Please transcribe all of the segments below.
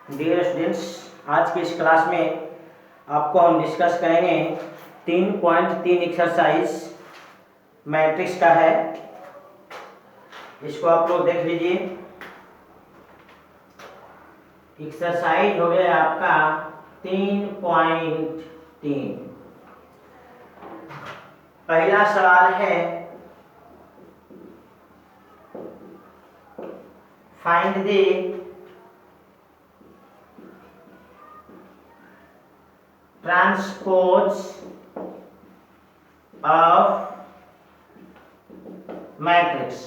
Dear students, आज की इस क्लास में आपको हम डिस्कस करेंगे 3.3 एक्सरसाइज मैट्रिक्स का है। इसको आप लोग देख लीजिए। एक्सरसाइज हो गया आपका 3.3। पहला सवाल है find the transpose of matrix.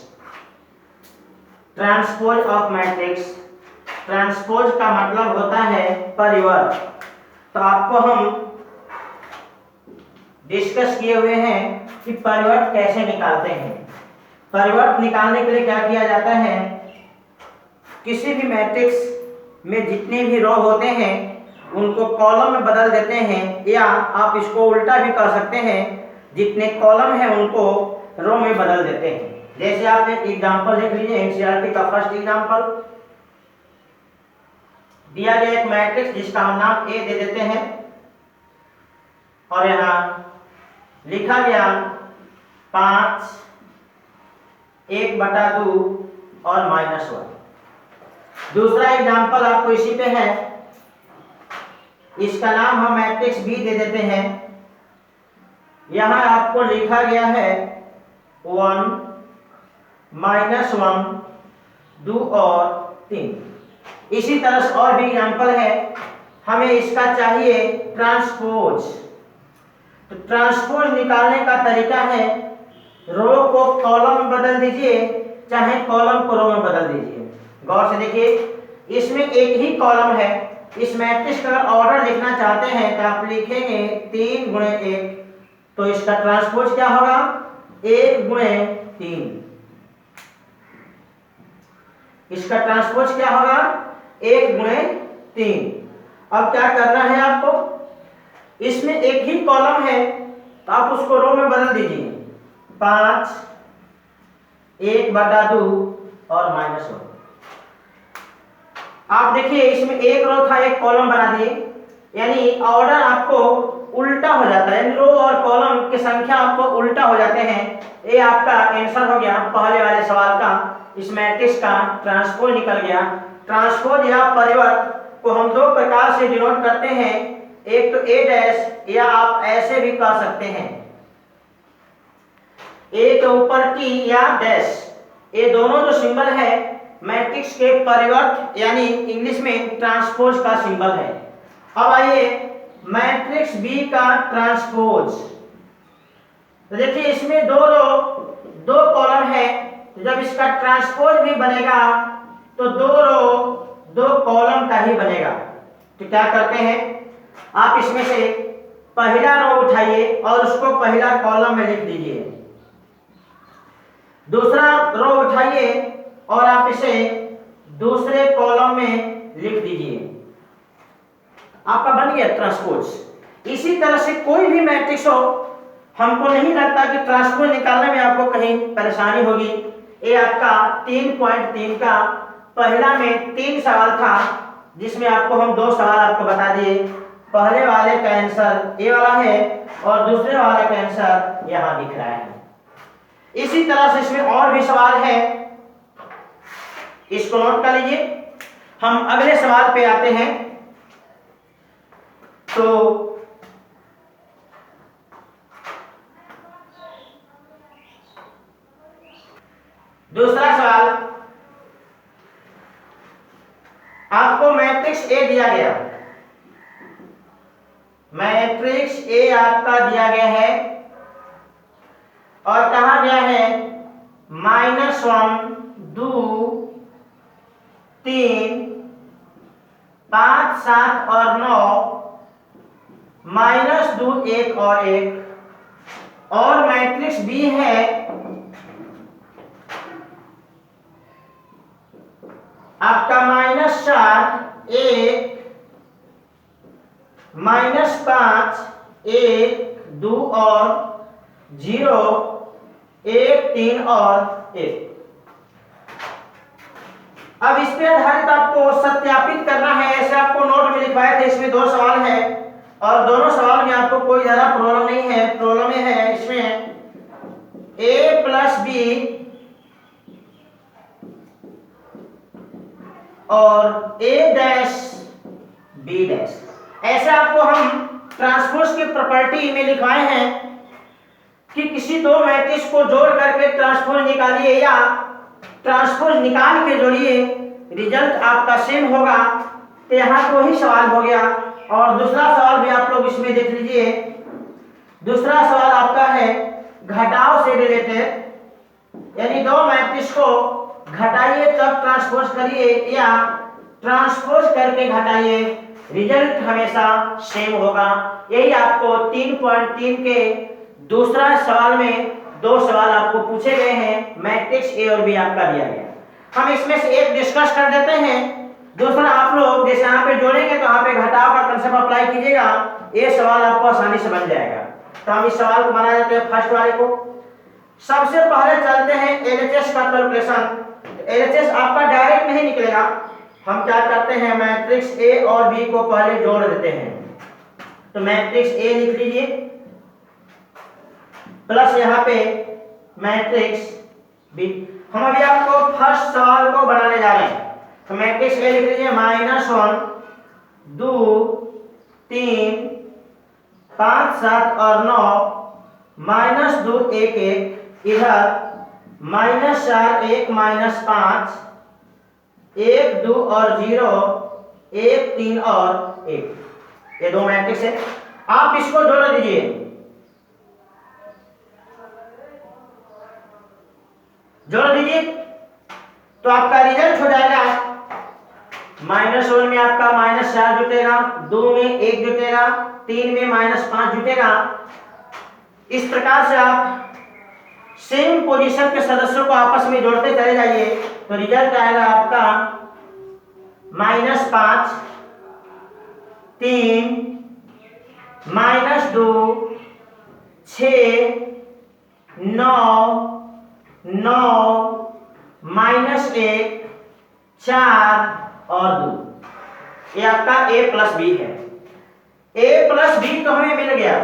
Transpose of matrix, transpose का मतलब होता है परिवर्त। तो आपको हम डिस्कस किए हुए हैं कि परिवर्त कैसे निकालते हैं। परिवर्त निकालने के लिए क्या किया जाता है, किसी भी मैट्रिक्स में जितने भी रो होते हैं उनको कॉलम में बदल देते हैं, या आप इसको उल्टा भी कर सकते हैं, जितने कॉलम हैं उनको रो में बदल देते हैं। जैसे आप एक एग्जांपल देख लीजिए, एनसीईआरटी का फर्स्ट एग्जांपल दिया गया एक मैट्रिक्स जिसका हम नाम ए दे देते हैं, और यहाँ लिखा गया 5, 1/2 और -1। दूसरा एग्जांपल आपको इसी पे है, इसका नाम हम मैट्रिक्स बी दे देते हैं। यहां आपको लिखा गया है 1, -1, 2 और 3। इसी तरह से और भी एग्जांपल है। हमें इसका चाहिए ट्रांसपोज। तो ट्रांसपोज निकालने का तरीका है, रो को कॉलम में बदल दीजिए, चाहे कॉलम को रो में बदल दीजिए। गौर से देखिए, इसमें एक ही कॉलम है। इस मैट्रिक्स का अगर ऑर्डर लिखना चाहते हैं तो आप लिखेंगे 3 × 1, तो इसका ट्रांसपोज क्या होगा 1 × 3। इसका ट्रांसपोज क्या होगा 1 × 3। अब क्या करना है आपको, इसमें एक ही कॉलम है तो आप उसको रो में बदल दीजिए। 5, 1/2 और -1। आप देखिए इसमें एक रो था, एक कॉलम बना दिए, यानी ऑर्डर आपको उल्टा हो जाता है, रो और कॉलम की संख्या आपको उल्टा हो जाते हैं। ये आपका आंसर हो गया पहले वाले सवाल का। इस मैट्रिक्स का ट्रांसपोज निकल गया। ट्रांसपोज या परिवर्त को हम दो प्रकार से डिनोट करते हैं, एक तो A' या आप ऐसे भी कर सकते हैं, ए के ऊपर T या डैश। ये दोनों जो सिंबल है मैट्रिक्स के परिवर्त यानी इंग्लिश में ट्रांसपोज का सिंबल है। अब आइए मैट्रिक्स बी का ट्रांसपोज। तो देखिए इसमें 2 रो 2 कॉलम है, तो जब इसका ट्रांसपोज भी बनेगा तो 2 रो 2 कॉलम का ही बनेगा। तो क्या करते हैं, आप इसमें से पहला रो उठाइए और उसको पहला कॉलम में लिख दीजिए। दूसरा रो उठाइए और आप इसे दूसरे कॉलम में लिख दीजिए। आपका बन गया ट्रांसपोज। इसी तरह से कोई भी मैट्रिक्स हो, हमको नहीं लगता कि ट्रांसपोज निकालने में आपको कहीं परेशानी होगी। ये आपका 3.3 का पहला में 3 सवाल था, जिसमें आपको हम 2 सवाल आपको बता दिए। पहले वाले का आंसर ये वाला है और दूसरे वाले का आंसर यहाँ दिख रहा है। इसी तरह से इसमें और भी सवाल है, इसको नोट कर लीजिए। हम अगले सवाल पे आते हैं। तो दूसरा सवाल, आपको मैट्रिक्स ए दिया गया, मैट्रिक्स ए आपका दिया गया है और कहा गया है -1, 2, 3, 5, 7 और 9, -2, 1 और 1, और मैट्रिक्स बी है आपका -4, 1, -5, 1, 2 और 0, 1, 3 और 1। अब इस पे आधारित आपको सत्यापित करना है। ऐसे आपको नोट में लिखवाया था, इसमें 2 सवाल है और दोनों सवाल में आपको कोई ज्यादा प्रॉब्लम नहीं है। प्रॉब्लम ये है इसमें a प्लस बी और a डैश b डैश, ऐसे आपको हम ट्रांसपोज की प्रॉपर्टी में लिखवाए हैं कि किसी दो मैट्रिक्स को जोड़ करके ट्रांसपोज निकालिए या ट्रांसपोज निकाल के जोड़िए, रिजल्ट आपका सेम होगा। तो यहाँ तो वही सवाल हो गया। और दूसरा सवाल भी आप लोग इसमें देख लीजिए। दूसरा सवाल आपका है घटाव से रिलेटेड, यानी दो मैट्रिक्स को घटाइए तब ट्रांसपोज करिए या ट्रांसपोज करके घटाइए, रिजल्ट हमेशा सेम होगा। यही आपको 3.3 के दूसरा सवाल में 2 सवाल आपको पूछे गए हैं। मैट्रिक्स ए और बी आपका दिया गया। हम इसमें से एक डिस्कस कर देते हैं, दूसरा आप लोग जैसे यहाँ पे जोड़ेंगे तो यहाँ पे घटाव का कंसेप्ट अप्लाई कीजिएगा, ये सवाल आपको आसानी से बन जाएगा। तो हम इस सवाल को बना देते हैं फर्स्ट वाले को। सबसे पहले चलते हैं एलएचएस का कैलकुलेशन। एलएचएस आपका डायरेक्ट नहीं निकलेगा, हम क्या करते हैं मैट्रिक्स ए और बी को पहले जोड़ देते हैं। तो मैट्रिक्स ए लिख लीजिए प्लस यहाँ पे मैट्रिक्स बी। हम अभी आपको फर्स्ट सवाल को बनाने जा रहे हैं। तो मैट्रिक्स ए लिख लीजिए -1 2 3 5 7 और 9 -2 1 1 इधर -4 1 -5 1 2 और 0 1 3 और 1, ये 2 मैट्रिक्स है। आप इसको जोड़ दीजिए। जोड़ दीजिए तो आपका रिजल्ट हो जाएगा -1 में आपका -4 जुटेगा, 2 में 1 जुटेगा, 3 में -5 जुटेगा। इस प्रकार से आप सेम पोजीशन के सदस्यों को आपस में जोड़ते चले जाइए तो रिजल्ट आएगा आपका -5 3 -2 6 9 9 -1 4 और 2, ये आपका a प्लस बी है। a प्लस बी तो हमें मिल गया।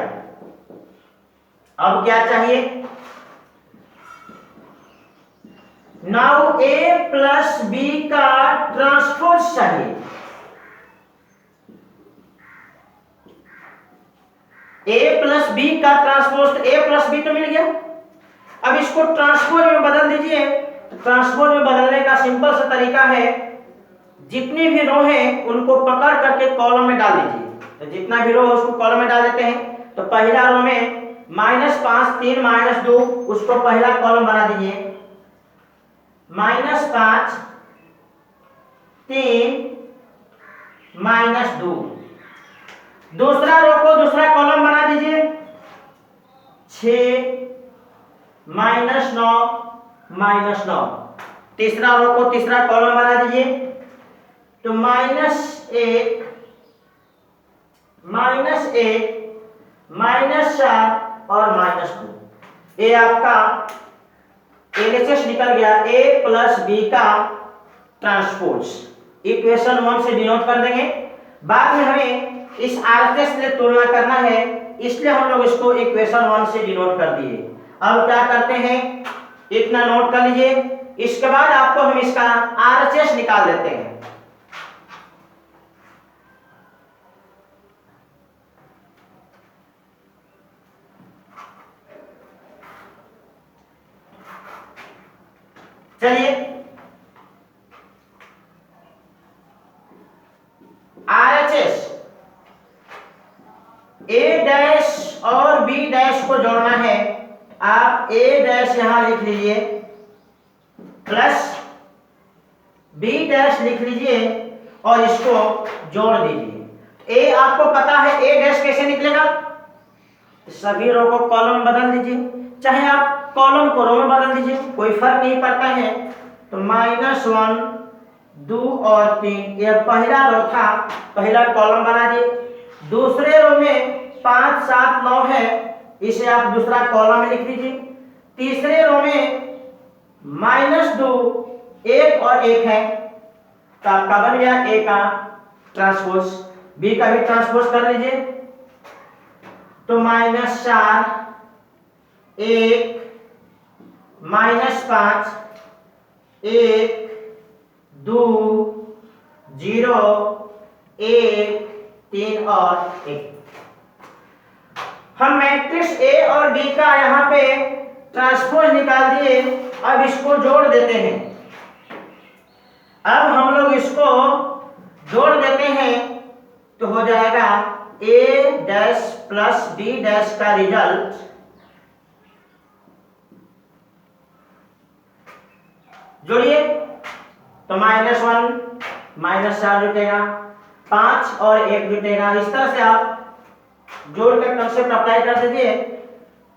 अब क्या चाहिए? नाउ a प्लस बी का ट्रांसपोज चाहिए। a प्लस बी का ट्रांसपोज, तो a प्लस बी तो मिल गया। अब इसको ट्रांसपोज में बदल दीजिए। ट्रांसपोज में बदलने का सिंपल सा तरीका है, जितनी भी रो है उनको पकड़ करके कॉलम में डाल दीजिए। तो जितना भी रो है उसको कॉलम में डाल देते हैं। तो पहला रो में -5 3 -2, उसको पहला कॉलम बना दीजिए। -5 3 -2, दूसरा रो को दूसरा कॉलम बना दीजिए। 6 -9 -9, तीसरा रो को तीसरा कॉलम बना दीजिए। तो -1 -1 -4 और -2, ये आपका एलएचएस निकल गया, a प्लस बी का ट्रांसपोज। इक्वेशन 1 से डिनोट कर देंगे। बाद में हमें इस आरएचएस से तुलना करना है, इसलिए हम लोग इसको इक्वेशन 1 से डिनोट कर दिए। अब क्या करते हैं, इतना नोट कर लीजिए। इसके बाद आपको हम इसका आरएचएस निकाल देते हैं। चलिए आरएचएस ए डैश और बी डैश को जोड़ना है। आप ए डैश यहां लिख लीजिए प्लस बी डैश लिख लीजिए और इसको जोड़ दीजिए। ए आपको पता है ए डैश कैसे निकलेगा, सभी रो को कॉलम बदल दीजिए, चाहे आप कॉलम को रो में बदल दीजिए, कोई फर्क नहीं पड़ता है। तो -1 2 और 3, यह पहला रो था, पहला कॉलम बना दिए। दूसरे रो में 5 7 9 है, इसे आप दूसरा कॉलम में लिख दीजिए। तीसरे रो में -2 1 और 1 है, तो आपका बन गया ए का ट्रांसपोज, बी का भी ट्रांसपोज कर लीजिए। तो -4 1 -5 1 2 0 1 3 और 1। हम मैट्रिक्स ए और बी का यहाँ पे ट्रांसपोज निकाल दिए। अब इसको जोड़ देते हैं। अब हम लोग इसको जोड़ देते हैं तो हो जाएगा ए डैश प्लस बी डैश का रिजल्ट जोड़िए तो -1 -4 जुटेगा, 5 और 1 जुटेगा। इस तरह से आप जोड़ कर कंसेप्ट अप्लाई कर दीजिए।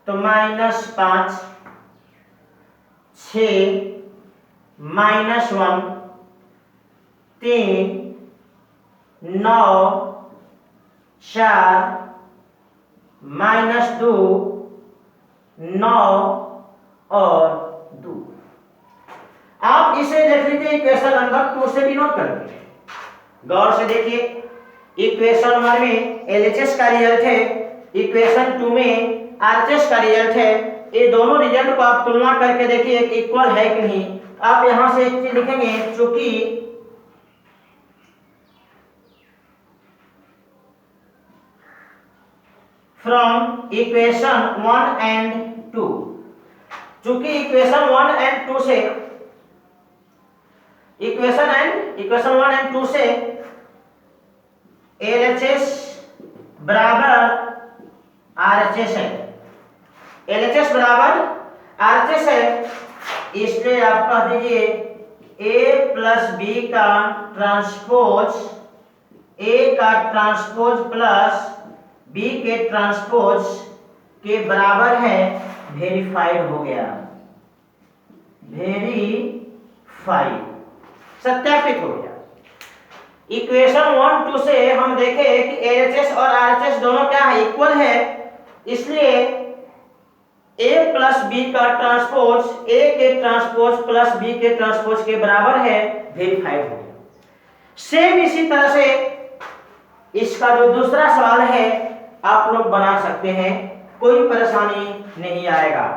तो -5 6 -1 3 9 4 -2 9 और 2। आप इसे देख लीजिए इक्वेशन नंबर 2 से डिनोट कर लीजिए। गौर से देखिए, इक्वेशन 1 में एलएचएस का रिजल्ट है, इक्वेशन 2 में आरएचएस का रिजल्ट है। ये दोनों रिजल्ट को आप तुलना करके देखिए इक्वल है कि नहीं। आप यहां से एक चीज लिखेंगे, चूंकि फ्रॉम इक्वेशन 1 एंड 2, चूंकि इक्वेशन 1 एंड 2 से इक्वेशन 1 एंड 2 से एलएचएस बराबर आरएचएस है, एलएचएस बराबर आरएचएस है। इसलिए आप कह दीजिए ए प्लस बी का ट्रांसपोज, ए का ट्रांसपोज प्लस बी के ट्रांसपोज के बराबर है, वेरीफाइड हो गया, वेरीफाइड, सत्यापित हो गया। इक्वेशन 1 2 से हम देखें कि एलएचएस और आरएचएस दोनों क्या है, इक्वल है। इसलिए ए प्लस बी का ट्रांसपोज ए के ट्रांसपोज प्लस बी के ट्रांसपोज के बराबर है, वेरीफाइड हो गया। सेम इसी तरह से इसका जो दूसरा सवाल है आप लोग बना सकते हैं, कोई परेशानी नहीं आएगा।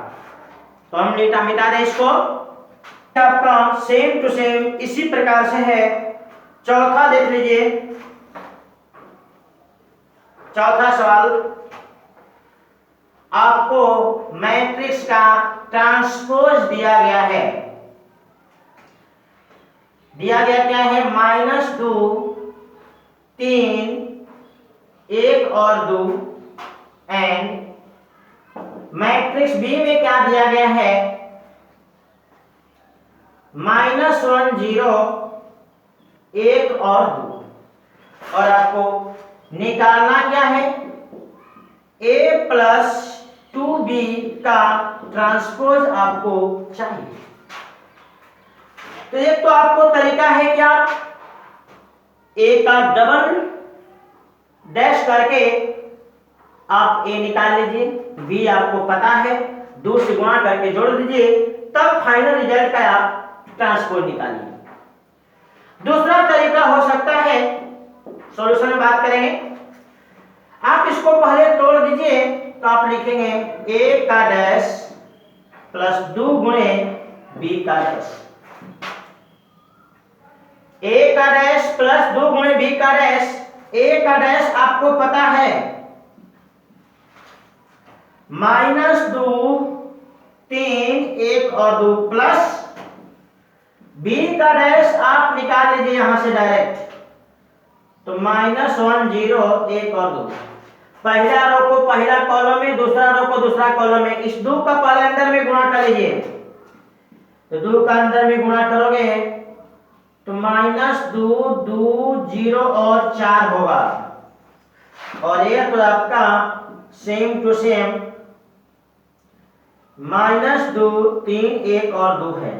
तो हम मिटा दें इसको। आपका सेम टू सेम इसी प्रकार से है। चौथा देख लीजिए, चौथा सवाल आपको मैट्रिक्स का ट्रांसपोज दिया गया है। दिया गया क्या है, -2 3 1 और 2 एंड मैट्रिक्स बी में क्या दिया गया है, -1 0 1 और 2। और आपको निकालना क्या है, a प्लस 2b का ट्रांसपोज आपको चाहिए। तो एक तो आपको तरीका है कि आप a का डबल डैश करके आप a निकाल लीजिए, b आपको पता है, 2 से गुणा करके जोड़ दीजिए, तब फाइनल रिजल्ट का आप ट्रांसपोज निकालिए। दूसरा तरीका हो सकता है, सॉल्यूशन में बात करेंगे, आप इसको पहले तोड़ दीजिए। तो आप लिखेंगे a का डैश प्लस 2 गुणे b का डैश, a का डैश प्लस 2 गुणे b का डैश। a का डैश आपको पता है -2 3 1 और 2 प्लस b का डैश आप निकाल लीजिए यहां से डायरेक्ट। तो -1 0 1 और 2, पहला रो को पहला कॉलम में, दूसरा रो को दूसरा कॉलम में। इस 2 का पहले अंदर में गुणा कर लीजिए। तो 2 का अंदर में गुणा करोगे तो -2 2 0 और 4 होगा। और ये तो आपका सेम टू सेम -2 3 1 और 2 है।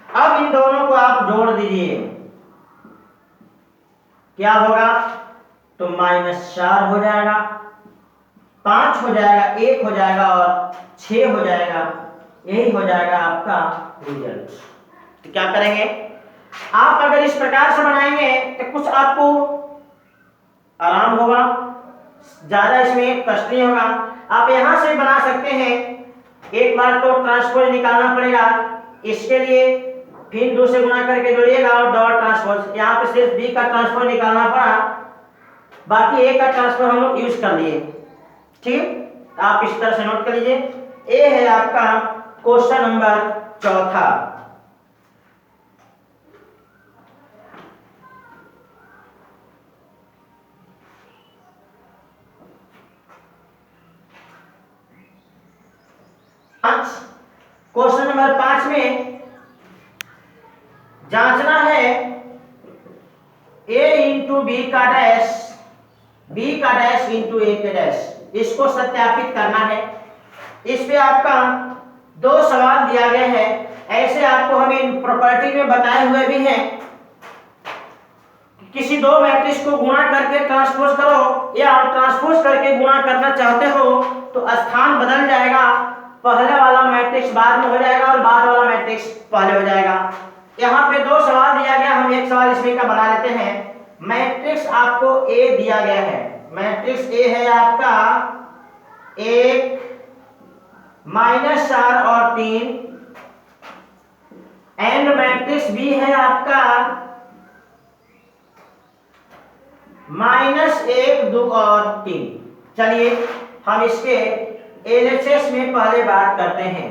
अब इन दोनों को आप जोड़ दीजिए, क्या होगा, तो -4 हो जाएगा, 5 हो जाएगा, 1 हो जाएगा और 6 हो जाएगा। यही हो जाएगा आपका रिजल्ट। तो क्या करेंगे, आप अगर इस प्रकार से बनाएंगे तो कुछ आपको आराम होगा, ज्यादा इसमें कष्ट नहीं होगा। आप यहां से बना सकते हैं। एक बार तो ट्रांसपोज निकालना पड़ेगा, इसके लिए फिर 2 से गुणा करके जोड़िएगा और डॉट ट्रांसपोज। यहाँ पे सिर्फ बी का ट्रांसपोज निकालना पड़ा, बाकी ए का ट्रांसपोज हम लोग यूज कर लिए। ठीक, आप इस तरह से नोट कर लीजिए। ए है आपका क्वेश्चन नंबर चौथा। क्वेश्चन नंबर 5 में जांचना है a इंटू बी का डैश, बी का डैश इंटू ए के डैश, इसको सत्यापित करना है। इस पे आपका 2 सवाल दिया गया है। ऐसे आपको हमें प्रॉपर्टी में बताए हुए भी हैं। किसी 2 मैट्रिक्स को गुणा करके ट्रांसपोज करो या ट्रांसपोज करके गुणा करना चाहते हो तो स्थान बदल जाएगा, पहले वाला मैट्रिक्स बाद में हो जाएगा और बाद वाला मैट्रिक्स पहले हो जाएगा। यहाँ पे 2 सवाल दिया गया, हम एक सवाल इसमें का बना लेते हैं। मैट्रिक्स आपको ए दिया गया है, मैट्रिक्स ए है आपका 1 -4 और 3, एंड मैट्रिक्स बी है आपका -1 2 और 3। चलिए हम इसके एलएचएस में पहले बात करते हैं।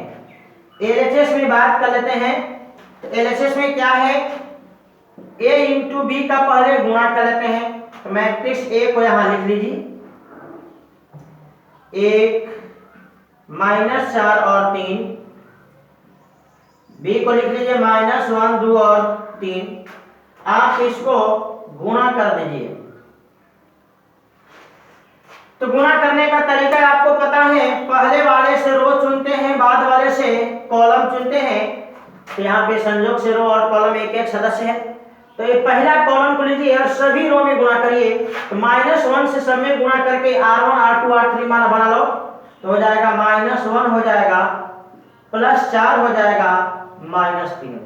एलएचएस में बात कर लेते हैं। तो एलएचएस में क्या है, ए इंटू बी का पहले गुणा कर लेते हैं। तो मैट्रिक्स ए को यहां लिख लीजिए, 1 -4 और 3, बी को लिख लीजिए -1 2 और 3। आप इसको गुणा कर दीजिए। तो गुणा करने का तरीका आपको पता है, पहले वाले से रो चुनते हैं, बाद वाले से कॉलम चुनते हैं। तो यहाँ पे संयोग से रो और कॉलम एक एक सदस्य है। तो ये पहला कॉलम को लीजिए और सभी रो में गुणा करिए। तो -1 से सब में गुणा करके R1 R2 R3 माना बना लो, तो हो जाएगा -1 हो जाएगा, +4 हो जाएगा, -3।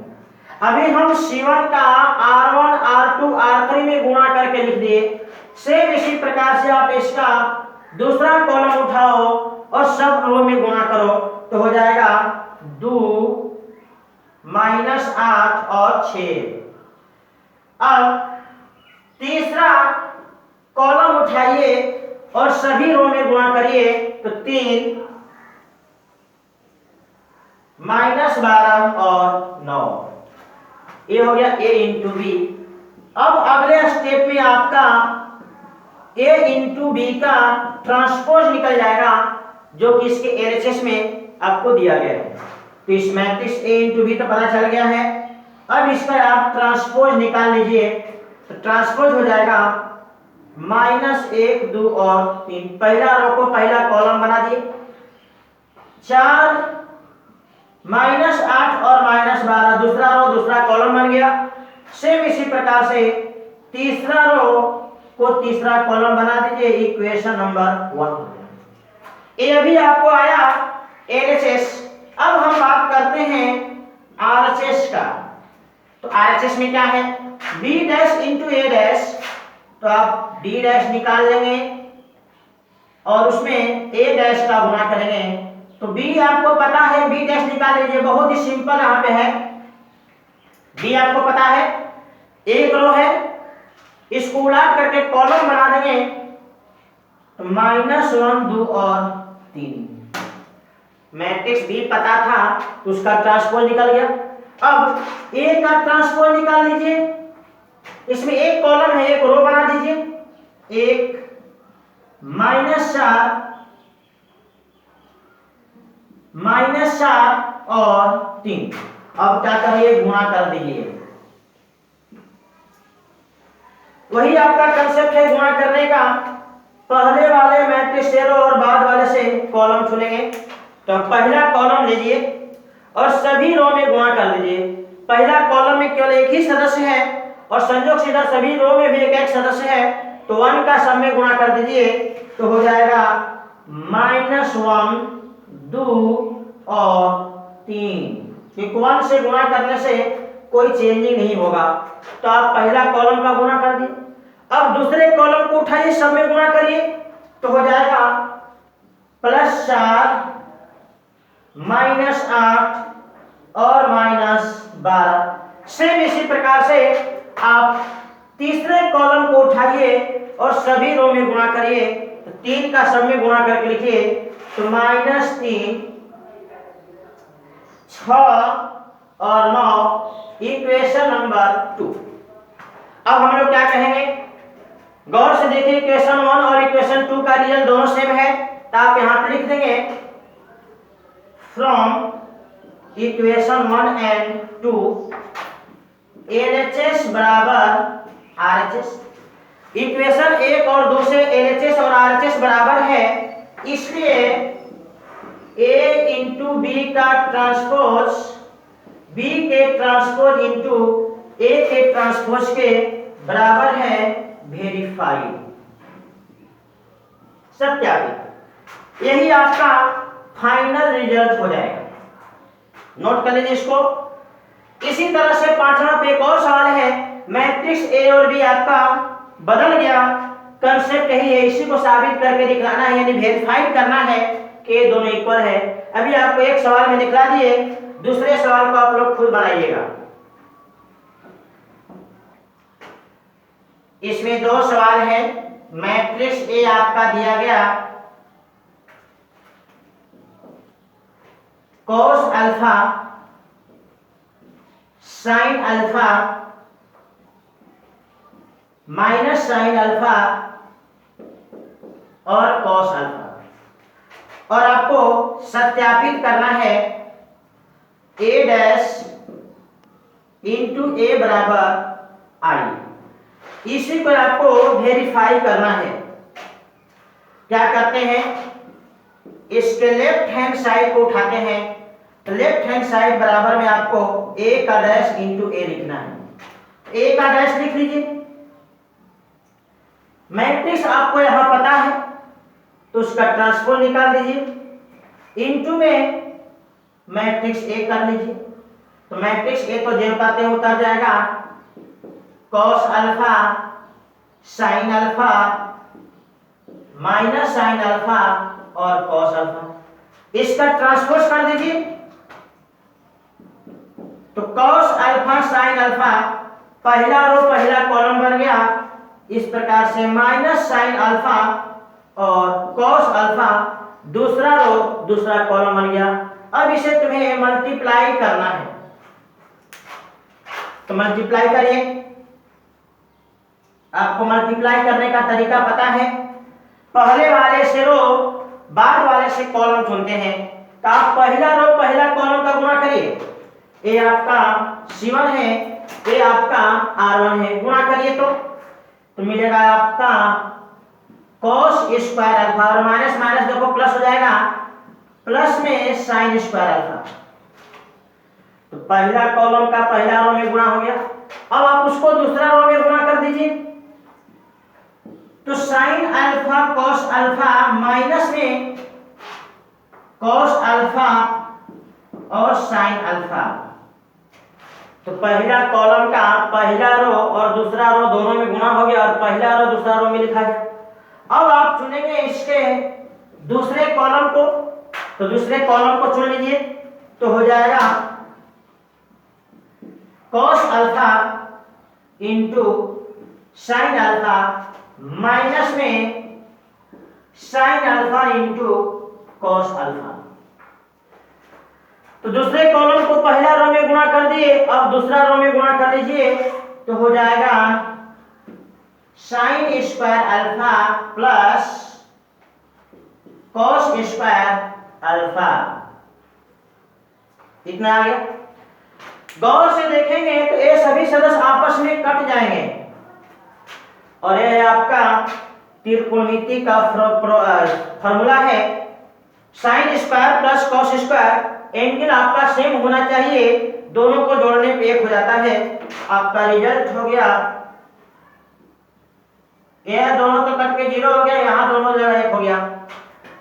अभी हम C1 का R1 R2 R3 में गुणा करके लिख दिए। सेम इसी प्रकार से आप इसका दूसरा कॉलम उठाओ और सब रो में गुणा करो, तो हो जाएगा 2 -8 और 6। अब तीसरा कॉलम उठाइए और सभी रो में गुणा करिए, तो 3 -12 और 9। ये हो गया a इंटू बी। अब अगले स्टेप में आपका a इंटू बी का ट्रांसपोज निकल जाएगा, जो कि इसके एलएचएस में आपको दिया गया है। तो इस मैट्रिक्स a इंटू बी तो पता चल गया है। अब इसका आप ट्रांसपोज निकाल लीजिए। तो ट्रांसपोज हो जाएगा -1 2 और 3। पहला रो को पहला कॉलम बना दिए, 4 -8 और -12 दूसरा रो दूसरा कॉलम बन गया। सेम इसी प्रकार से तीसरा रो को तीसरा कॉलम बना दीजिए, इक्वेशन नंबर 1। ये अभी आपको आया एलएचएस। अब हम बात करते हैं आरएचएस का। तो आरएचएस में क्या है, बी डैश इंटू ए डैश। तो आप डी डैश निकाल लेंगे और उसमें ए डैश का गुणा करेंगे। तो बी आपको पता है, बी डैश निकाल लीजिए, बहुत ही सिंपल यहाँ पे है। बी आपको पता है, एक रो है, इसको उलट करके कॉलम बना देंगे। तो -1 2 और 3। मैट्रिक्स बी पता था, उसका ट्रांसपोज निकल गया। अब ए का ट्रांसपोज निकाल लीजिए। इसमें एक कॉलम है, एक रो बना दीजिए, 1 -4 और 3। अब क्या करिए, गुणा कर दीजिए। वही आपका कंसेप्ट है गुणा करने का। पहले वाले मैट्रिक्स से रो और बाद वाले से कॉलम चुनेंगे। तो पहला कॉलम लीजिए और सभी रो में गुणा कर लीजिए। पहला कॉलम में केवल एक ही सदस्य है और संयोग से इधर सभी रो में भी एक एक सदस्य है, तो 1 का सब में गुणा कर दीजिए। तो हो जाएगा -1 2 और 3। 1 से गुणा करने से कोई चेंजिंग नहीं होगा। तो आप पहला कॉलम का गुणा कर दिए, अब दूसरे कॉलम को उठाइए, सब में गुणा करिए, तो हो जाएगा +4 -8 और -12। सेम इसी प्रकार से आप तीसरे कॉलम को उठाइए और सभी रो में गुणा करिए, तो 3 का सब में गुणा करके लिखिए, तो -3 6 और 9, इक्वेशन नंबर 2। अब हम लोग क्या कहेंगे, गौर से देखिए, इक्वेशन 1 और इक्वेशन 2 का रिजल्ट दोनों सेम है, तो आप यहां पर लिख देंगे फ्रॉम इक्वेशन 1 एंड 2 LHS बराबर RHS। इक्वेशन 1 और 2 से LHS और RHS बराबर है, इसलिए A इंटू बी का ट्रांसपोज B के ट्रांसपोज इंटू A के ट्रांसपोज के बराबर है वेरीफाइड, सत्यापित। यही आपका फाइनल रिजल्ट हो जाएगा। नोट कर लीजिए इसको। इसी तरह से पांचवा पे एक और सवाल है, मैट्रिक्स A और B आपका बदल गया, कंसेप्ट यही है, इसी को साबित करके दिखलाना है, यानी वेरीफाइड करना है कि दोनों इक्वल है। अभी आपको एक सवाल में दिखला दिए, दूसरे सवाल को आप लोग खुद बनाइएगा। इसमें 2 सवाल है। मैट्रिक्स A आपका दिया गया cos alpha sin alpha minus sin alpha और cos अल्फा, और आपको सत्यापित करना है A डैश इंटू A बराबर I। इसी को आपको वेरीफाई करना है। क्या करते हैं, इसके लेफ्ट हैंड साइड को उठाते हैं, तो लेफ्ट हैंड साइड बराबर में आपको A का डैश इंटू A लिखना है। A का डैश लिख लीजिए। मैट्रिक्स आपको यहां पता है, तो उसका ट्रांसपोज निकाल दीजिए, इंटू में मैट्रिक्स A कर लीजिए। तो मैट्रिक्स A तो जो पाते उतर जाएगा, cos alpha sin alpha minus sin alpha और cos अल्फा, इसका ट्रांसपोज कर दीजिए। तो cos अल्फा sin अल्फा पहला रो पहला कॉलम बन गया, इस प्रकार से माइनस sin अल्फा और cos अल्फा दूसरा रो दूसरा कॉलम बन गया। अब इसे तुम्हें मल्टीप्लाई करना है, तो मल्टीप्लाई करिए। आपको मल्टीप्लाई करने का तरीका पता है, पहले वाले से रो बाद वाले से कॉलम चुनते हैं, तो आप पहला रो पहला कॉलम का गुणा करिए। ए आपका C1 है, ए आपका R1 है, गुणा करिए तो मिलेगा आपका cos स्क्वायर अल्फा, और माइनस माइनस देखो प्लस हो जाएगा, प्लस में sin स्क्वायर अल्फा। तो पहला कॉलम का पहला रो में गुणा हो गया। अब आप उसको दूसरा रो में गुणा कर दीजिए, तो sin alpha cos alpha minus में cos अल्फा और sin अल्फा। तो पहला कॉलम का पहला रो और दूसरा रो दोनों में गुणा हो गया, और पहला रो दूसरा रो में लिखा गया। अब आप चुनेंगे इसके दूसरे कॉलम को, तो दूसरे कॉलम को चुन लीजिए, तो हो जाएगा cos alpha into sin alpha minus में sin alpha into cos alpha. तो दूसरे कॉलम को पहला रो में गुणा कर दिए, अब दूसरा रो में गुणा कर लीजिए, तो हो जाएगा sin square alpha plus cos square alpha. इतना आ गया। गौर से देखेंगे तो ये सभी सदस्य आपस में कट जाएंगे, और यह आपका त्रिकोणमिति का फॉर्मूला है, sin square plus cos square. Angle आपका सेम होना चाहिए, दोनों को जोड़ने पे एक हो जाता है। आपका रिजल्ट हो गया, यह दोनों तो कट के 0 हो गया, यहाँ दोनों जगह 1 हो गया,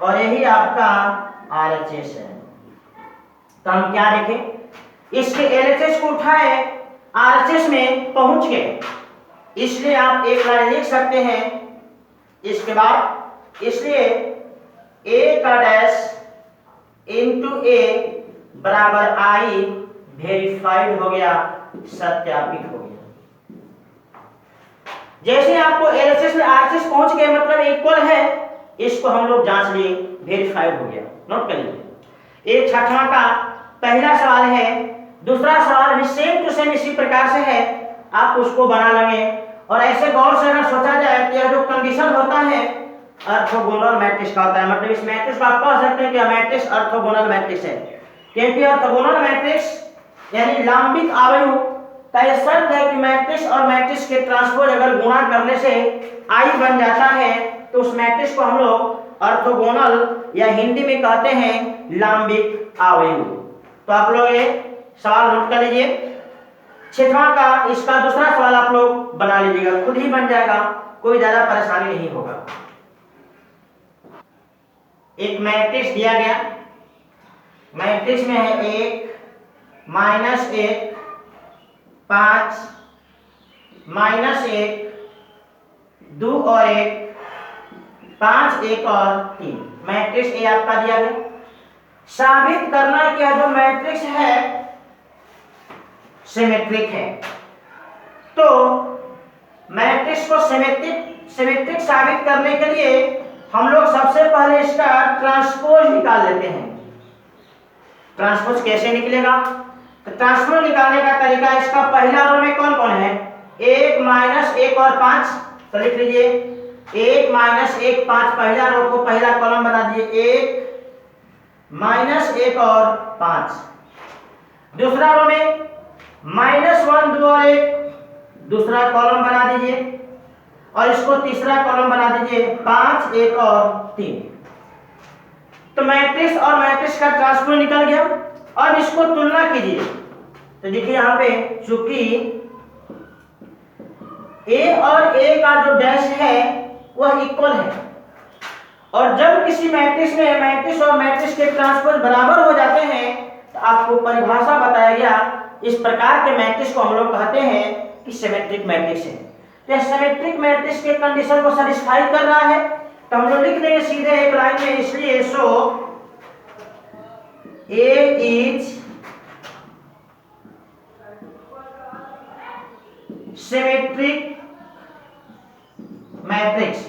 और यही आपका RHS है। तो हम क्या देखें, इसके LHS को उठाए आरएचएस में पहुंच गए, इसलिए आप एक लाइन लिख सकते हैं इसके बाद। इसलिए ए का डैश इंटू ए बराबर आई वेरीफाइड हो गया, सत्यापित हो गया। जैसे आपको एलएचएस में आरएचएस पहुंच गए मतलब इक्वल है, इसको हम लोग जांच लिए, वेरीफाइड हो गया। नोट कर लीजिए। एक छठवां का पहला सवाल है, दूसरा सवाल भी सेम टू सेम इसी प्रकार से है, आप उसको बना लेंगे। और ऐसे गौर से अगर सोचा जाए कि यह जो कंडीशन होता है ऑर्थोगोनल मैट्रिक्स का होता है, मतलब इस मैट्रिक्स को आप कह सकते हैं कि मैट्रिक्स ऑर्थोगोनल मैट्रिक्स है, क्योंकि ऑर्थोगोनल मैट्रिक्स यानी लांबिक आव्यूह का यह शर्त है कि मैट्रिक्स और मैट्रिक्स के ट्रांसपोज अगर गुणा करने से आई बन जाता है तो उस मैट्रिक्स को हम लोग ऑर्थोगोनल या हिंदी में कहते हैं लांबिक आव्यूह। तो आप लोग ये सवाल नोट कर लीजिए। छठवां का इसका दूसरा सवाल आप लोग बना लीजिएगा, खुद ही बन जाएगा, कोई ज्यादा परेशानी नहीं होगा। एक मैट्रिक्स दिया गया, मैट्रिक्स में है 1 -1 5 -1 2 और 1 5 1 और 3। मैट्रिक्स ए आपका दिया गया। साबित करना कि यह जो मैट्रिक्स है सिमेट्रिक है। तो मैट्रिक्स को सिमेट्रिक साबित करने के लिए हम लोग सबसे पहले इसका ट्रांसपोज निकाल लेते हैं। ट्रांसपोज कैसे निकलेगा? तो ट्रांसपोज निकालने का तरीका, इसका पहला रो में कौन कौन है? 1 -1 और 5, तो लिख लीजिए 1 -1 5, पहला रो को पहला कॉलम बना दीजिए 1 -1 और 5। दूसरा रो में -1 2 और 1, दूसरा कॉलम बना दीजिए और इसको तीसरा कॉलम बना दीजिए 5 1 और 3। तो मैट्रिक्स और मैट्रिक्स का ट्रांसपोज निकल गया। अब इसको तुलना कीजिए, तो देखिए यहां पे चूंकि ए और ए का जो डैश है वह इक्वल है, और जब किसी मैट्रिक्स में मैट्रिक्स और मैट्रिक्स के ट्रांसपोज बराबर हो जाते हैं तो आपको परिभाषा बताया गया, इस प्रकार के मैट्रिक्स को हम लोग कहते हैं कि सिमेट्रिक मैट्रिक्स है। तो सिमेट्रिक मैट्रिक्स के कंडीशन को सैटिस्फाई कर रहा है, तो हम लोग लिख देंगे सीधे एक लाइन में। इसलिए सो ए इज सिमेट्रिक मैट्रिक्स।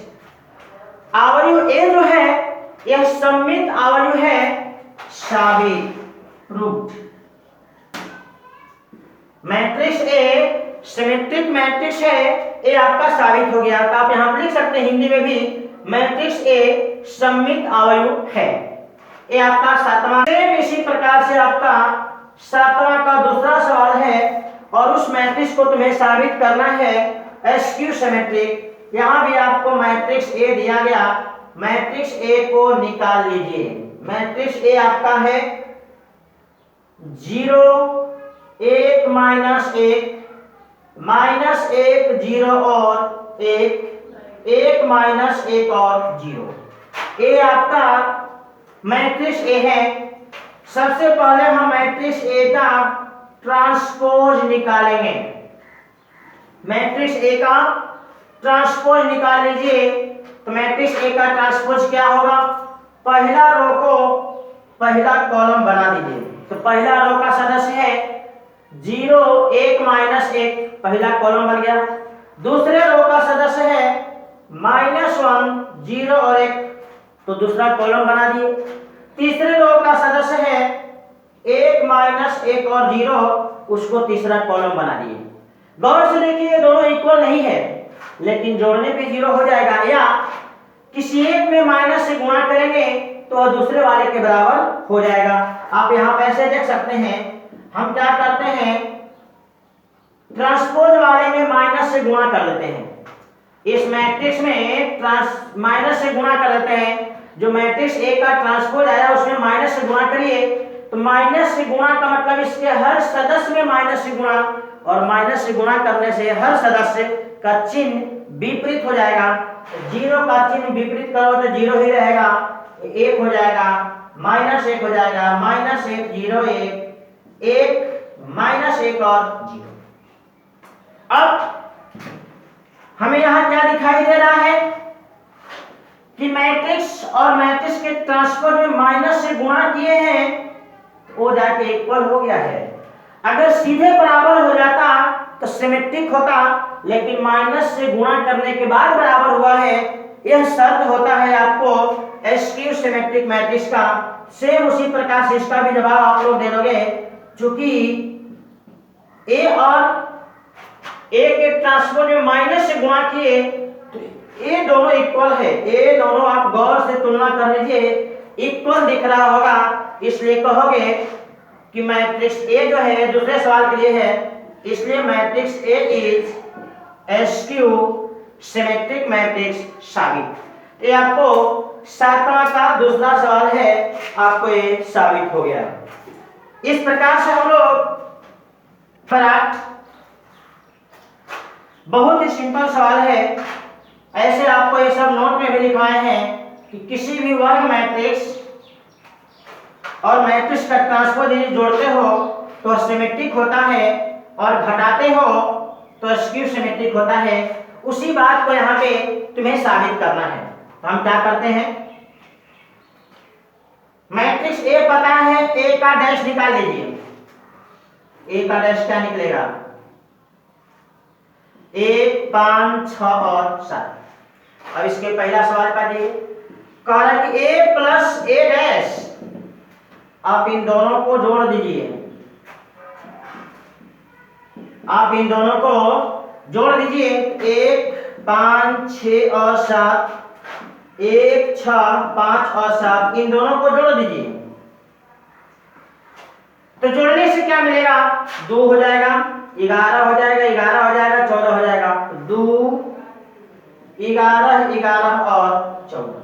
आव्यूह ए जो है यह सममित आव्यूह है, साबित, proved. Matrix A symmetric matrix है, ये आपका साबित हो गया। तो आप यहां पर लिख सकते हैं हिंदी में भी, मैट्रिक्स ए सममित आव्यूह है। ये आपका सातवां। इसी प्रकार से आपका सातवां का दूसरा सवाल है, और उस मैट्रिक्स को तुम्हें साबित करना है एसक्यू सिमेट्रिक। यहां भी आपको मैट्रिक्स ए दिया गया, मैट्रिक्स ए को निकाल लीजिए। मैट्रिक्स ए आपका है 0 1 -1 -1 0 और 1 1 -1 और 0। ए आपका मैट्रिक्स ए है। सबसे पहले हम मैट्रिक्स ए का ट्रांसपोज निकालेंगे। मैट्रिक्स ए का ट्रांसपोज निकाल लीजिए। तो मैट्रिक्स ए का ट्रांसपोज क्या होगा? पहला रो को पहला कॉलम बना दीजिए। तो पहला रो का सदस्य है 0 1 -1, पहला कॉलम बन गया। दूसरे रो का सदस्य है -1 0 और 1, तो दूसरा कॉलम बना दिए। तीसरे रो का सदस्य है 1 -1 और 0, उसको तीसरा कॉलम बना दिए। गौर से देखिए दोनों इक्वल नहीं है, लेकिन जोड़ने पे 0 हो जाएगा, या किसी एक में माइनस से गुणा करेंगे तो वह दूसरे वाले के बराबर हो जाएगा। आप यहाँ पे ऐसे देख सकते हैं, हम क्या करते हैं, ट्रांसपोज वाले में माइनस से गुणा कर लेते हैं। इस मैट्रिक्स में माइनस से गुणा कर लेते हैं। जो मैट्रिक्स ए का ट्रांसपोज आया उसमें माइनस से गुणा करिए, तो माइनस से गुणा का मतलब इसके हर सदस्य में माइनस से गुणा, और माइनस से गुणा करने से हर सदस्य का चिन्ह विपरीत हो जाएगा। 0 का चिन्ह विपरीत करो तो 0 ही रहेगा, 1 हो जाएगा, -1 हो जाएगा, -1 0 1 1 -1 और 0। अब हमें यहां क्या दिखाई दे रहा है कि मैट्रिक्स और मैट्रिक्स के ट्रांसपोज में माइनस से गुणा किए हैं, वो जाके इक्वल हो गया है। अगर सीधे बराबर हो जाता तो सिमेट्रिक होता, लेकिन माइनस से गुणा करने के बाद बराबर हुआ है। यह शर्त होता है आपको स्क्यू सिमेट्रिक मैट्रिक्स का। सेम उसी प्रकार से इसका भी जवाब आप लोग दे दोगे, चूंकि ए और ए के ट्रांसपोज में माइनस से गुणा किए तो ये दोनों इक्वल है। ये दोनों आप गौर से तुलना कर लीजिए, इक्वल दिख रहा होगा, इसलिए कहोगे कि मैट्रिक्स ए जो है दूसरे सवाल के लिए है, इसलिए matrix A is skew symmetric matrix साबित। ये आपको 7वां का दूसरा सवाल है, आपको ये साबित हो गया। इस प्रकार से हम लोग फराट बहुत ही सिंपल सवाल है। ऐसे आपको ये सब नोट में भी लिखवाए हैं कि किसी भी वर्ग मैट्रिक्स और मैट्रिक्स का ट्रांसपोज यदि जोड़ते हो तो सिमेट्रिक होता है और घटाते हो तो स्क्यू सिमेट्रिक होता है। उसी बात को यहाँ पे तुम्हें साबित करना है। तो हम क्या करते हैं, मैट्रिक्स ए पता है, ए का डैश निकाल लीजिए। ए का डैश क्या निकलेगा, 1 5 6 और 7। अब इसके पहला सवाल का देखिए, कह रहा है कि a प्लस ए डैश, आप इन दोनों को जोड़ दीजिए। आप इन दोनों को जोड़ दीजिए, 1 5 6 और 7, 1 6 5 और 7, इन दोनों को जोड़ दीजिए। तो जोड़ने से क्या मिलेगा, 2 हो जाएगा, 11 हो जाएगा, 11 हो जाएगा, 14 हो जाएगा, 2 11 11 और 14।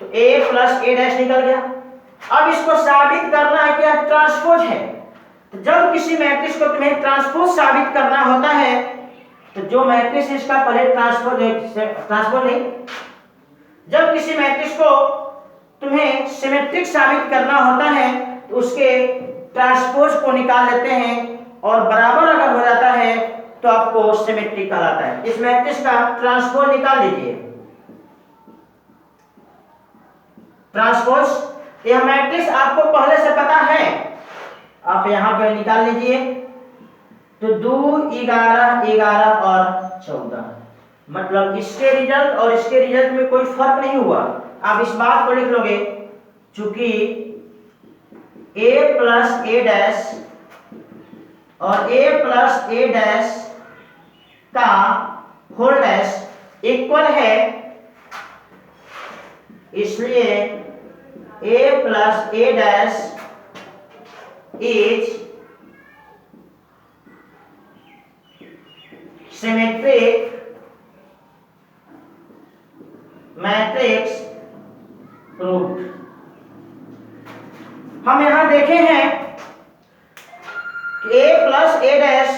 तो a प्लस ए डैश निकल गया। अब इसको साबित करना है कि ट्रांसपोज है। तो जब किसी मैट्रिक्स को तुम्हें ट्रांसपोज साबित करना होता है, तो जो मैट्रिक्स इसका पहले ट्रांसपोज नहीं, जब किसी मैट्रिक्स को तुम्हें सिमेट्रिक साबित करना होता है तो उसके ट्रांसपोज को निकाल लेते हैं, और बराबर अगर हो जाता है तो आपको सिमेट्रिक कहलाता है। इस मैट्रिक्स का ट्रांसपोज निकाल लीजिए। ट्रांसपोज यह मैट्रिक्स आपको पहले से पता है, आप यहां पे निकाल लीजिए। तो 2 11 11 और 14, मतलब इसके रिजल्ट और इसके रिजल्ट में कोई फर्क नहीं हुआ। आप इस बात को लिख लोगे, चूंकि a प्लस ए डैश और a प्लस ए डैश का होल डैश इक्वल है, इसलिए a plus A dash is symmetric matrix proved. हम यहां देखे हैं कि a plus A dash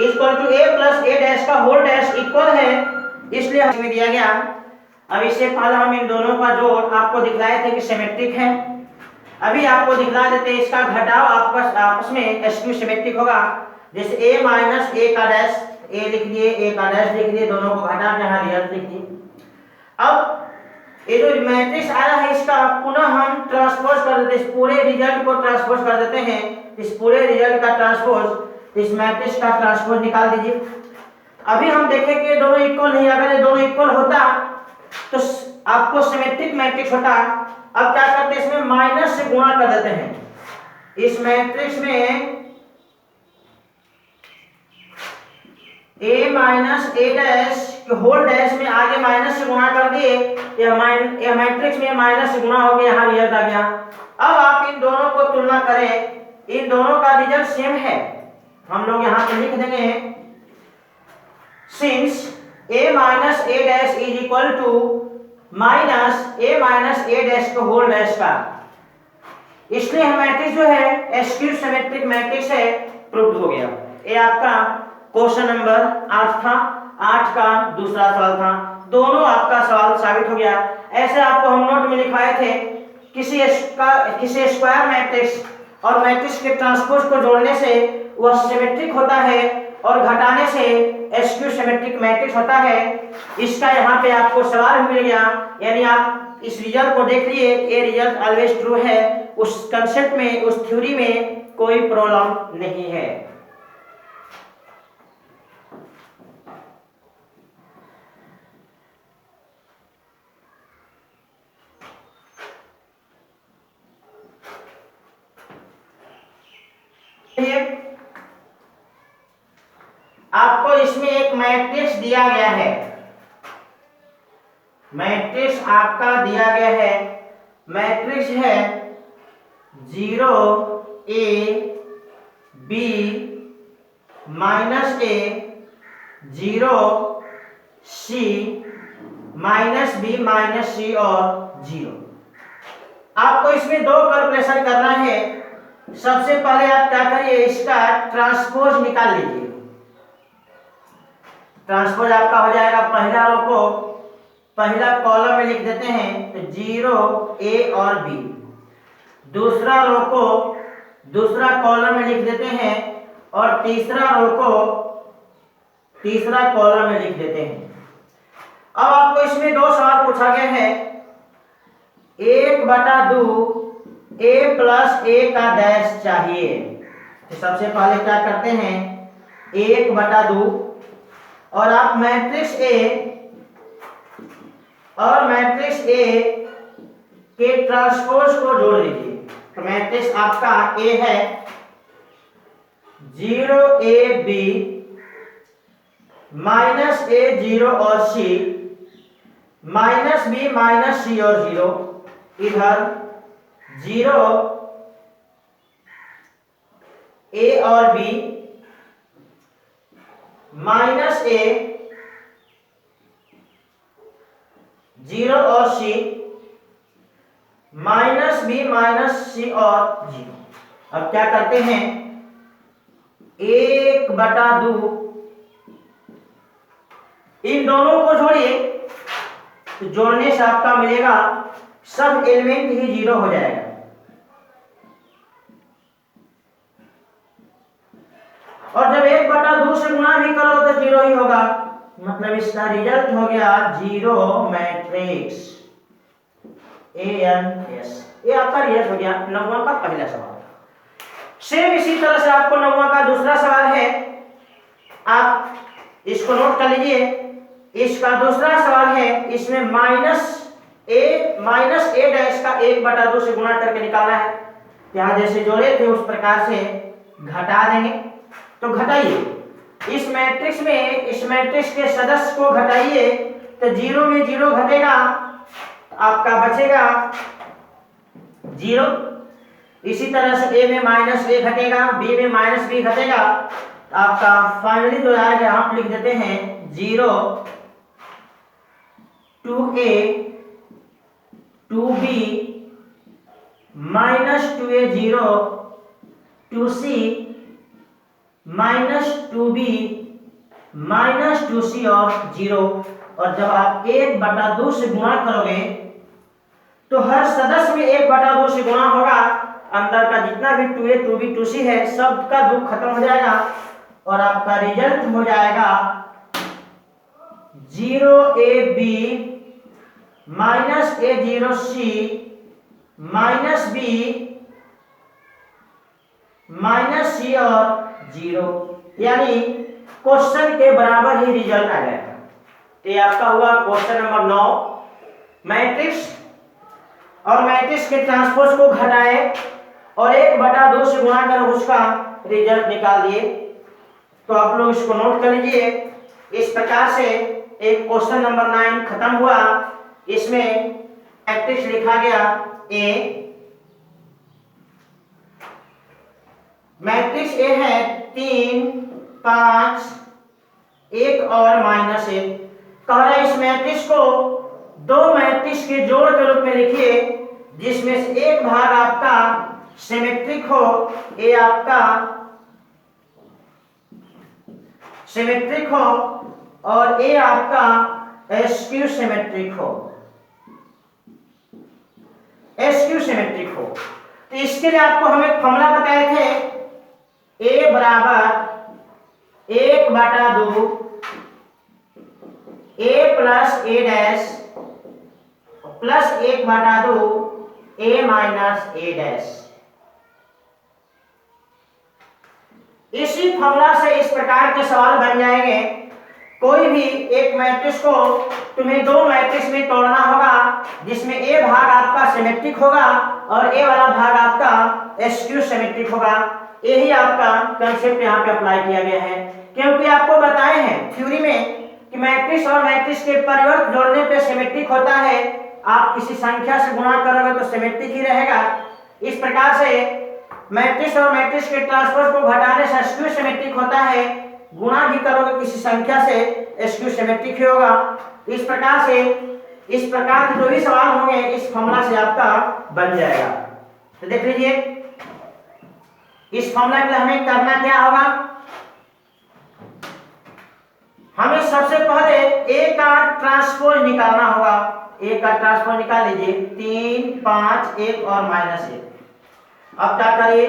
equal to a plus A dash का होल डैश इक्वल है, इसलिए हमें दिया गया। अब इससे पहले हम इन दोनों का जोड़ आपको दिखलाए थे कि सिमेट्रिक है। अभी आपको दिखला देते हैं इसका घटाव आपस में स्क्यू सिमेट्रिक होगा। जैसे a माइनस ए का डैश, a लिख दिए, a का डैश लिख दिए, दोनों को घटा के यहाँ रिजल्ट लिख दिए। अब ये जो मैट्रिक्स आया है इसका पुनः हम ट्रांसपोज कर देते हैं, इस पूरे रिजल्ट को ट्रांसपोज कर देते हैं। इस पूरे रिजल्ट का ट्रांसपोज, इस मैट्रिक्स का ट्रांसपोज निकाल दीजिए। अभी हम देखें कि दोनों इक्वल नहीं, अगर ये दोनों इक्वल होता तो आपको सिमेट्रिक मैट्रिक्स होता। अब क्या करते हैं, इसमें माइनस से गुणा कर देते हैं। इस मैट्रिक्स में a माइनस ए डैश के होल डैश में आगे माइनस से गुणा कर दिए, यह मैट्रिक्स में माइनस से गुणा हो गया, यहाँ रिजल्ट आ गया। अब आप इन दोनों को तुलना करें, इन दोनों का रिजल्ट सेम है। हम लोग यहाँ पे लिख देंगे, since a minus A dash is equal to minus a minus A dash का होल डैश का, इसलिए हम मैट्रिक्स जो है स्क्यू सिमेट्रिक मैट्रिक्स है, प्रूव हो गया। ये आपका क्वेश्चन नंबर 8 था, 8 का दूसरा सवाल था। दोनों आपका सवाल साबित हो गया। ऐसे आपको हम नोट में लिखवाए थे, किसी स्क्वायर मैट्रिक्स और मैट्रिक्स के ट्रांसपोज को जोड़ने से वह सिमेट्रिक होता है और घटाने से स्क्यू सिमेट्रिक मैट्रिक्स होता है। इसका यहाँ पे आपको सवाल मिल गया, यानी आप इस रिजल्ट को देख लिए, ये रिजल्ट ऑलवेज ट्रू है, उस कंसेप्ट में, उस थ्योरी में कोई प्रॉब्लम नहीं है। आपको इसमें एक मैट्रिक्स दिया गया है, मैट्रिक्स आपका दिया गया है, मैट्रिक्स है 0 A B -A 0 C -B -C और 0। आपको इसमें दो कैलकुलेशन करना है। सबसे पहले आप क्या करिए, इसका ट्रांसपोज निकाल लीजिए। ट्रांसपोज आपका हो जाएगा, पहला रो को पहला कॉलम में लिख देते हैं तो 0 A और B, दूसरा रो को दूसरा कॉलम में लिख देते हैं और तीसरा रो को तीसरा कॉलम में लिख देते हैं। अब आपको इसमें दो सवाल पूछा गया है, 1/2 A + A का डैश चाहिए। तो सबसे पहले क्या करते हैं, 1/2 और आप मैट्रिक्स A और मैट्रिक्स A के ट्रांसपोज को जोड़ लीजिए। तो मैट्रिक्स आपका A है 0 A B -A 0 और C -B -C और 0, इधर 0 A और B -A 0 और C -B -C और 0। अब क्या करते हैं, 1/2 इन दोनों को जोड़िए, तो जोड़ने से आपका मिलेगा सब एलिमेंट ही 0 हो जाएगा। और जब 1/2 से गुणा भी करो तो 0 ही होगा, मतलब इसका रिजल्ट हो गया 0 मैट्रिक्स ANS। ये आपका रिजल्ट हो गया 9वां का पहला सवाल। सेम इसी तरह से आपको 9वां का दूसरा सवाल है, आप इसको नोट कर लीजिए। इसका दूसरा सवाल है, इसमें -A डैश का 1/2 से गुणा करके निकालना है। यहाँ जैसे जोड़े थे उस प्रकार से घटा देंगे। तो घटाइए इस मैट्रिक्स में, इस मैट्रिक्स के सदस्य को घटाइए, तो 0 में 0 घटेगा, आपका बचेगा 0। इसी तरह से A में -A घटेगा, B में -B घटेगा, आपका फाइनली जो आएगा आप लिख देते हैं 0 2A 2B -2A 0 2C -2B -2C और 0। और जब आप 1/2 से गुणा करोगे तो हर सदस्य में 1/2 से गुणा होगा, अंदर का जितना भी 2A 2B 2C है सब का दुख खत्म हो जाएगा और आपका रिजल्ट हो जाएगा 0AB -A0C -B -C और 0, यानी क्वेश्चन के बराबर ही रिजल्ट आ गया। तो ये आपका हुआ क्वेश्चन नंबर 9। मैट्रिक्स और मैट्रिक्स के ट्रांसपोज को घटाए और 1/2 से गुणा कर उसका रिजल्ट निकाल दिए। तो आप लोग इसको नोट कर लीजिए। इस प्रकार से एक क्वेश्चन नंबर 9 खत्म हुआ। इसमें मैट्रिक्स लिखा गया A, मैट्रिक्स A है 3 5 1 और -1। कह रहा है इस मैट्रिक्स को दो मैट्रिक्स के जोड़ के रूप में लिखिए, जिसमें से एक भाग आपका सिमेट्रिक हो, A आपका सिमेट्रिक हो और A आपका स्क्यू सिमेट्रिक हो, स्क्यू सिमेट्रिक हो। तो इसके लिए आपको हम एक फॉर्मूला बताए थे, ए बराबर 1/2 ए plus A dash plus 1/2 A minus A dash. इसी फॉर्मूला से इस प्रकार के सवाल बन जाएंगे। कोई भी एक मैट्रिक्स को तुम्हें दो मैट्रिक्स में तोड़ना होगा, जिसमें ए भाग आपका सिमेट्रिक होगा और ए वाला भाग आपका स्क्यू सिमेट्रिक होगा। यही आपका कंसेप्ट यहाँ पे अप्लाई किया गया है, क्योंकि आपको बताए हैं थ्योरी में कि मैट्रिक्स और मैट्रिक्स के परिवर्त जोड़ने पे सिमेट्रिक होता है। आप किसी संख्या से गुणा करोगे तो सिमेट्रिक ही रहेगा। इस प्रकार से मैट्रिक्स और मैट्रिक्स के ट्रांसपोज को घटाने से स्क्यू सिमेट्रिक होता है। गुणा भी करोगे किसी संख्या से स्क्यू सिमेट्रिक ही होगा। इस प्रकार के जो भी सवाल होंगे इस फॉर्मूला से आपका बन जाएगा। तो देख लीजिए, इस फॉर्मूला के लिए हमें करना क्या होगा। हमें सबसे पहले ए का ट्रांसपोज निकालना होगा। ए का ट्रांसपोज निकाल लीजिए, 3, 5, 1 और -1। अब क्या करिए,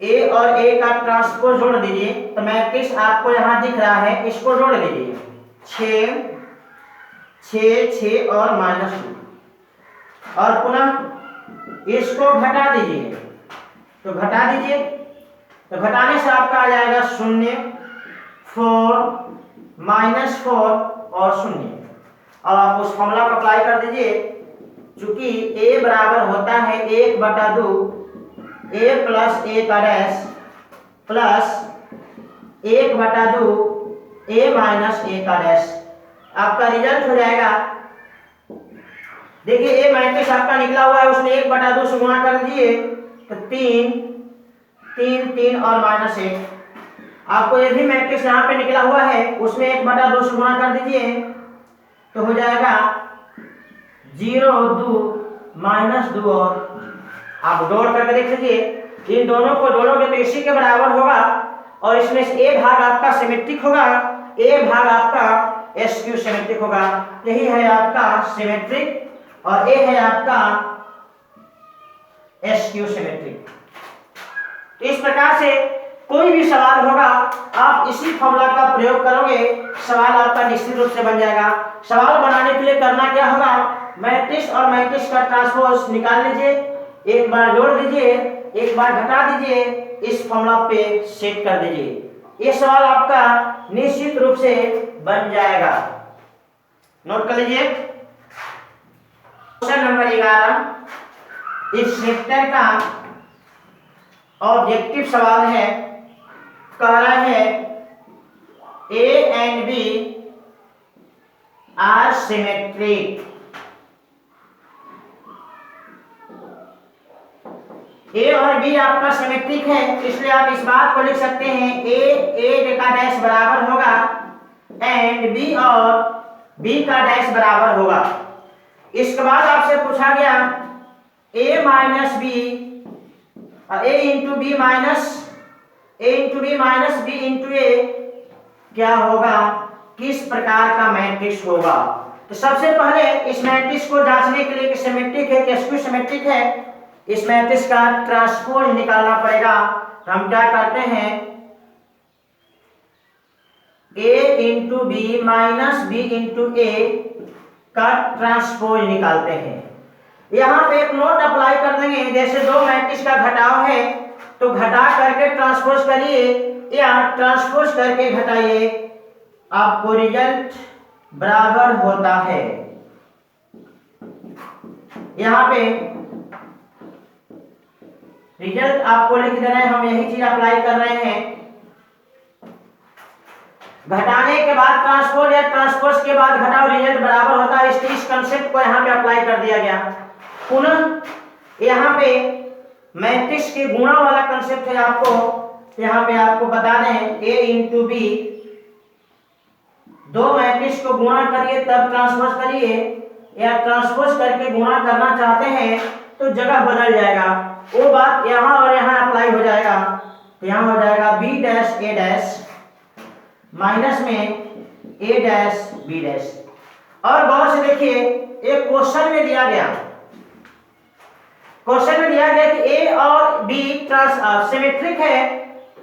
ए और ए का ट्रांसपोज जोड़ दीजिए। तो मैट्रिक्स आपको यहां दिख रहा है, इसको जोड़ दीजिए, 6, 6, 6 और -2 और पुनः इसको घटा दीजिए। तो घटा दीजिए, तो घटाने से आपका आ जाएगा 0, 4, -4 और 0। अब आप उस फॉर्मूला को अप्लाई कर दीजिए। चूंकि a बराबर होता है 1/2 a प्लस a का dash plus 1/2 a minus a का डैश। आपका रिजल्ट हो जाएगा, देखिए ए मैट्रिक्स आपका निकला हुआ है, उसमें 1/2 से गुणा कर दीजिए तो 3, 3, 3 और -1। आपको ये भी मैट्रिक्स यहाँ पे निकला हुआ है, उसमें 1/2 से गुणा कर दीजिए तो हो जाएगा 0, 2, -2 और आप जोड़ करके देख लीजिए। इन दोनों को जोड़ोगे तो इसी के बराबर होगा और इसमें से ए भाग आपका सिमेट्रिक होगा, ए भाग आपका स्क्यू सिमेट्रिक होगा। यही है आपका सिमेट्रिक और ए है आपका स्क्यू सिमेट्रिक। तो इस प्रकार से कोई भी सवाल होगा आप इसी फॉर्मूला का प्रयोग करोगे, सवाल आपका निश्चित रूप से बन जाएगा। सवाल बनाने के लिए करना क्या होगा, मैट्रिक्स और मैट्रिक्स का ट्रांसपोज निकाल लीजिए, एक बार जोड़ दीजिए, एक बार घटा दीजिए, इस फॉर्मूला पे सेट कर दीजिए। ये सवाल आपका निश्चित रूप से बन जाएगा। नोट कर लीजिए, क्वेश्चन नंबर 11 इस चैप्टर का ऑब्जेक्टिव सवाल है। कह रहा है A and B are symmetric. A और बी आपका सिमेट्रिक है, इसलिए आप इस बात को लिख सकते हैं ए का डैश बराबर होगा एंड बी और बी का डैश बराबर होगा। इसके बाद आपसे पूछा गया A minus B, A into B minus B into A क्या होगा, किस प्रकार का मैट्रिक्स होगा। तो सबसे पहले इस मैट्रिक्स को जांचने के लिए कि सिमेट्रिक है कि स्क्यू सिमेट्रिक है, इस मैट्रिक्स का ट्रांसपोज निकालना पड़ेगा। तो हम क्या करते हैं, a into B minus B into A का ट्रांसपोज निकालते हैं। यहाँ पे एक नोट अप्लाई कर देंगे, जैसे दो मैट्रिक्स का घटाव है तो घटा करके ट्रांसपोज करिए या ट्रांसपोज करके घटाइए, आपको रिजल्ट बराबर होता है। यहाँ पे रिजल्ट आपको लिख देना है, हम यही चीज अप्लाई कर रहे हैं। घटाने के बाद ट्रांसपोज या ट्रांसपोज के बाद घटाओ, रिजल्ट बराबर होता है। इस कंसेप्ट को यहाँ पे अप्लाई कर दिया गया। पुनः यहाँ पे मैट्रिक्स के गुणा वाला कंसेप्ट है, आपको यहाँ पे आपको बता दें ए इंटू बी, दो मैट्रिक्स को गुणा करिए तब ट्रांसपोज करिए, या ट्रांसपोज करके गुणा करना चाहते हैं तो जगह बदल जाएगा, वो बात यहाँ और यहाँ अप्लाई हो जाएगा। तो यहाँ हो जाएगा बी डैश ए डैश माइनस में ए डैश बी डैश। और गौर से देखिए, एक क्वेश्चन में दिया गया क्वेश्चन में दिया गया कि ए और बी सिमेट्रिक है,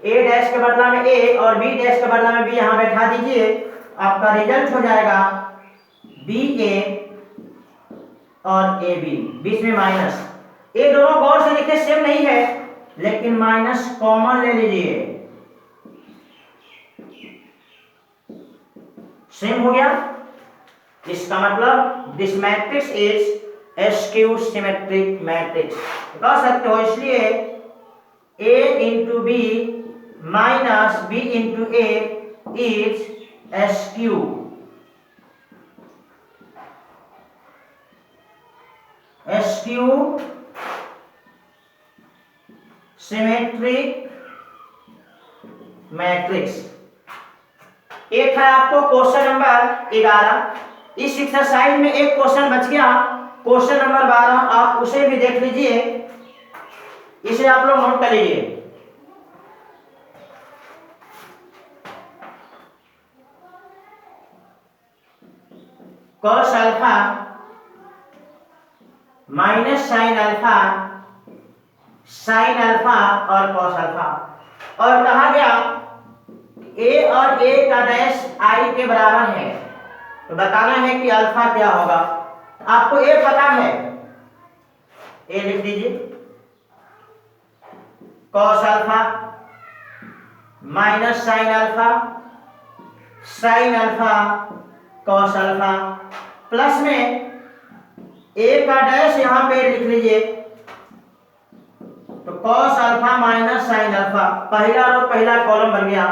ए डैश के बदला में ए और बी डैश के बदला में बी यहां बैठा दीजिए, आपका रिजल्ट हो जाएगा बी ए और ए बी, बीच में माइनस। ये दोनों गौर से लिखे सेम नहीं है, लेकिन माइनस कॉमन ले लीजिए, सेम हो गया। इसका मतलब this matrix is skew symmetric matrix कह सकते हो। इसलिए a into B minus B into A is skew symmetric matrix. एक है आपको क्वेश्चन नंबर 11। इस एक्सरसाइज में एक क्वेश्चन बच गया, क्वेश्चन नंबर 12, आप उसे भी देख लीजिए, इसे आप लोग नोट कर लीजिए। Cos alpha minus sine alpha, sine alpha और कॉस अल्फा, और कहा गया ए और ए का डैश आई के बराबर है, तो बताना है कि अल्फा क्या होगा। आपको ए पता है, ए लिख दीजिए, cos alpha minus sine alpha, sine alpha cos alpha, plus में ए का डैश यहां पे लिख लीजिए, तो cos alpha minus sine alpha, पहला रो पहला कॉलम बन गया।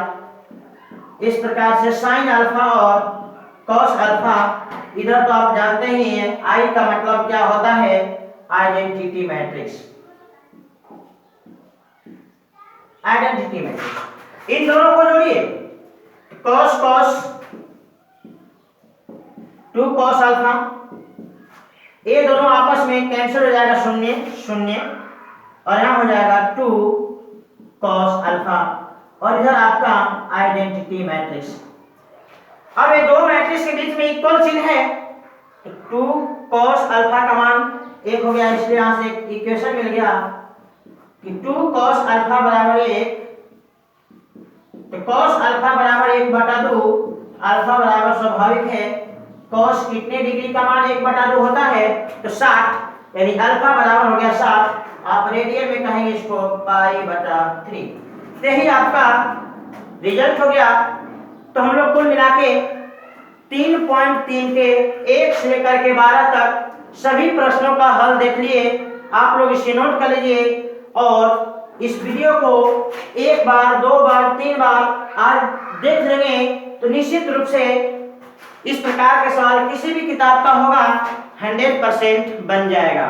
इस प्रकार से साइन अल्फा और कॉस अल्फा, इधर तो आप जानते ही हैं आई का मतलब क्या होता है, आइडेंटिटी मैट्रिक्स, आइडेंटिटी मैट्रिक्स। इन दोनों को जोड़िए, कॉस कॉस 2 कॉस अल्फा, ये दोनों आपस में कैंसिल हो जाएगा, शून्य शून्य, और यहां हो जाएगा 2 कॉस अल्फा, और इधर आपका आइडेंटिटी मैट्रिक्स। अब ये दो मैट्रिक्स के बीच में इक्वल चिन्ह है, तो 2 कॉस अल्फा का मान 1 हो गया, इसलिए यहां से एक इक्वेशन मिल गया कि 2 कॉस अल्फा बराबर 1, तो कॉस अल्फा बराबर 1/2, अल्फा बराबर स्वाभाविक है कॉस कितने डिग्री का मान 1/2 होता है, तो 60, यानी अल्फा बराबर हो गया 60, आप रेडियन में कहेंगे इसको पाई/3। यही आपका रिजल्ट हो गया। तो हम लोग कुल मिला के 3.3 के 1 से लेकर के 12 तक सभी प्रश्नों का हल देख लिए। आप लोग इसे नोट कर लीजिए, और इस वीडियो को 1 बार 2 बार 3 बार आज देख लेंगे तो निश्चित रूप से इस प्रकार के सवाल किसी भी किताब का होगा 100% बन जाएगा।